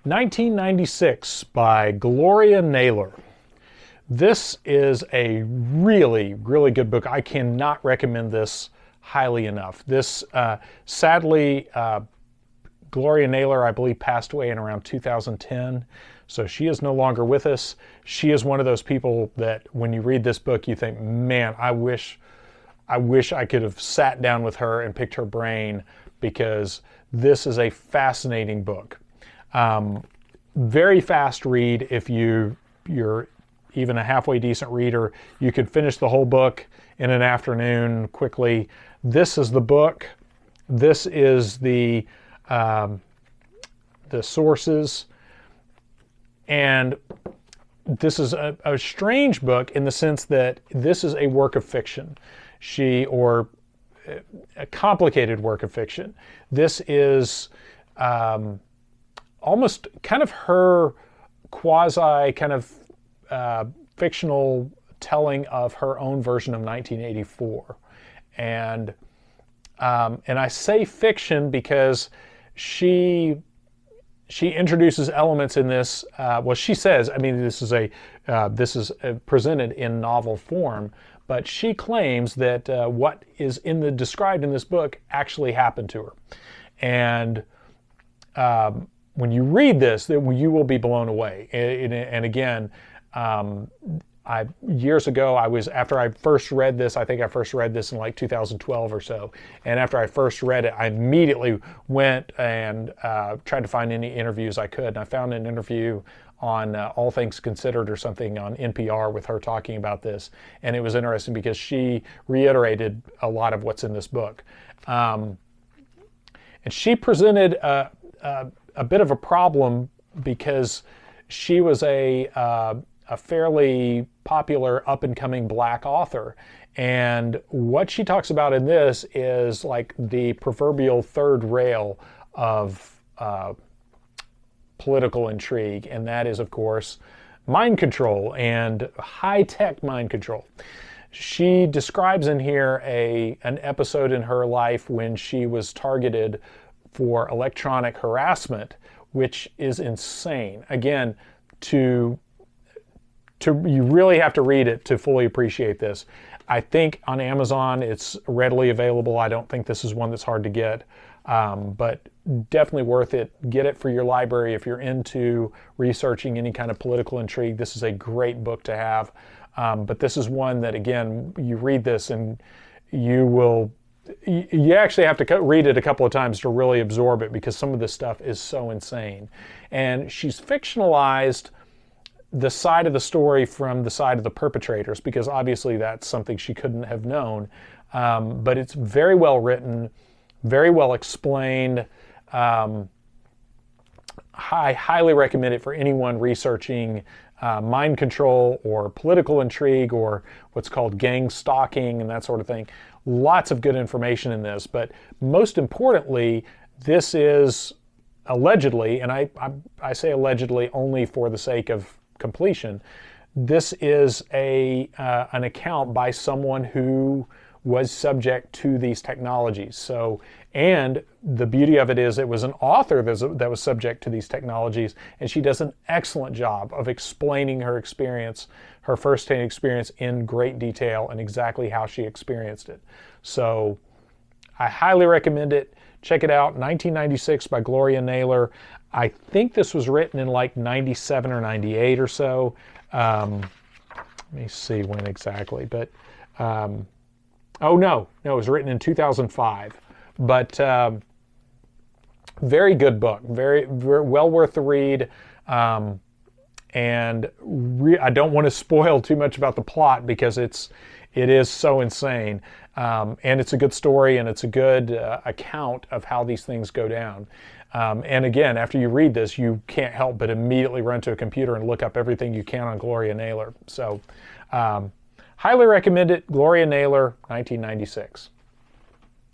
1996 by Gloria Naylor. This is a really, really good book. I cannot recommend this highly enough. This, sadly, Gloria Naylor, I believe, passed away in around 2010. So she is no longer with us. She is one of those people that when you read this book, you think, man, I wish I could have sat down with her and picked her brain, because this is a fascinating book. Very fast read. If you're even a halfway decent reader, you could finish the whole book in an afternoon quickly. This is the book. This is the sources. And this is a strange book in the sense that this is a work of fiction. Or a complicated work of fiction. This is almost kind of her quasi kind of fictional telling of her own version of 1984. And I say fiction because she introduces elements in this. Well, she says, I mean, this is presented in novel form, but she claims that what is described in this book actually happened to her. And when you read this, you will be blown away. And again, years ago, after I first read this, I think I first read this in like 2012 or so. And after I first read it, I immediately went and tried to find any interviews I could. And I found an interview on All Things Considered or something on NPR with her talking about this. And it was interesting because she reiterated a lot of what's in this book. And she presented a bit of a problem because she was a fairly popular up-and-coming black author. And what she talks about in this is like the proverbial third rail of political intrigue, and that is, of course, mind control and high-tech mind control. She describes in here an episode in her life when she was targeted for electronic harassment, which is insane. Again, you really have to read it to fully appreciate this. I think on Amazon it's readily available. I don't think this is one that's hard to get, but definitely worth it. Get it for your library if you're into researching any kind of political intrigue. This is a great book to have. But this is one that, again, you read this and you actually have to read it a couple of times to really absorb it, because some of this stuff is so insane. And she's fictionalized the side of the story from the side of the perpetrators, because obviously that's something she couldn't have known. But it's very well written, very well explained. I highly recommend it for anyone researching mind control or political intrigue or what's called gang stalking and that sort of thing. Lots of good information in this, but most importantly, this is allegedly, and I say allegedly only for the sake of completion, this is an account by someone who was subject to these technologies. So, and the beauty of it is it was an author that was subject to these technologies, and she does an excellent job of explaining her experience, her first-hand experience in great detail and exactly how she experienced it. So I highly recommend it. Check it out, 1996 by Gloria Naylor. I think this was written in like 97 or 98 or so. Let me see when exactly, but oh no, it was written in 2005. But very good book, very, very well worth the read. And I don't want to spoil too much about the plot because it is so insane. And it's a good story, and it's a good account of how these things go down. And again, after you read this, you can't help but immediately run to a computer and look up everything you can on Gloria Naylor. So highly recommend it. Gloria Naylor, 1996.